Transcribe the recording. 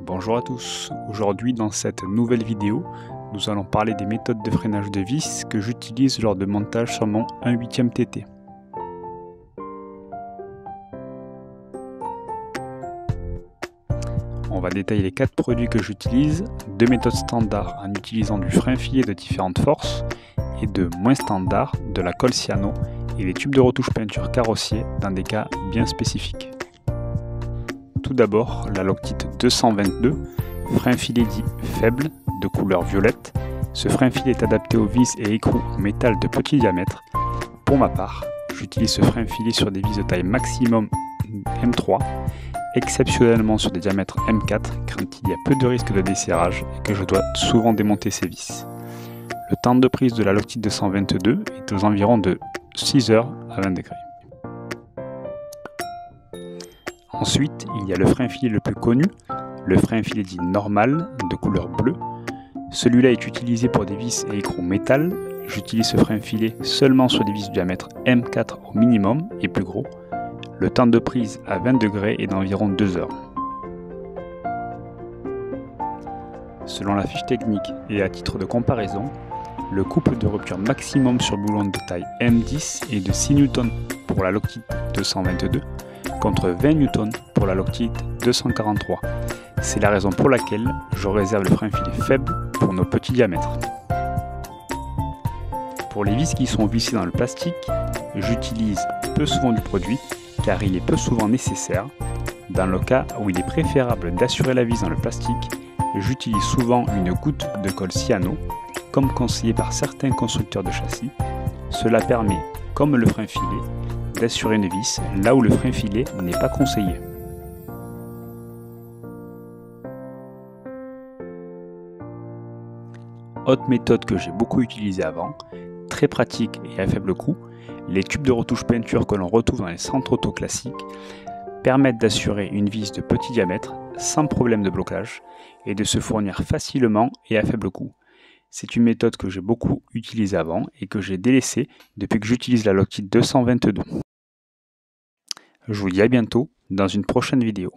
Bonjour à tous, aujourd'hui dans cette nouvelle vidéo, nous allons parler des méthodes de freinage de vis que j'utilise lors de montage sur mon 1/8 TT. On va détailler les 4 produits que j'utilise, 2 méthodes standards en utilisant du frein filé de différentes forces et 2 moins standards de la colle cyano et les tubes de retouche peinture carrossier dans des cas bien spécifiques. Tout d'abord, la Loctite 222, frein filet dit faible, de couleur violette. Ce frein filet est adapté aux vis et écrous en métal de petit diamètre. Pour ma part, j'utilise ce frein filet sur des vis de taille maximum M3, exceptionnellement sur des diamètres M4, quand il y a peu de risque de desserrage et que je dois souvent démonter ces vis. Le temps de prise de la Loctite 222 est aux environs de 6 heures à 20 degrés. Ensuite, il y a le frein filet le plus connu, le frein filet dit normal, de couleur bleue. Celui-là est utilisé pour des vis et écrous métal. J'utilise ce frein filet seulement sur des vis de diamètre M4 au minimum et plus gros. Le temps de prise à 20 degrés est d'environ 2 heures. Selon la fiche technique et à titre de comparaison, le couple de rupture maximum sur boulon de taille M10 est de 6 N pour la Loctite 222, contre 20 N pour la Loctite 243. C'est la raison pour laquelle je réserve le frein filet faible pour nos petits diamètres. Pour les vis qui sont vissées dans le plastique, j'utilise peu souvent du produit car il est peu souvent nécessaire. Dans le cas où il est préférable d'assurer la vis dans le plastique, j'utilise souvent une goutte de colle cyano, comme conseillé par certains constructeurs de châssis. Cela permet, comme le frein filet, d'assurer une vis là où le frein filet n'est pas conseillé. Autre méthode que j'ai beaucoup utilisée avant, très pratique et à faible coût, les tubes de retouche peinture que l'on retrouve dans les centres auto classiques permettent d'assurer une vis de petit diamètre sans problème de blocage et de se fournir facilement et à faible coût. C'est une méthode que j'ai beaucoup utilisée avant et que j'ai délaissée depuis que j'utilise la Loctite 222. Je vous dis à bientôt dans une prochaine vidéo.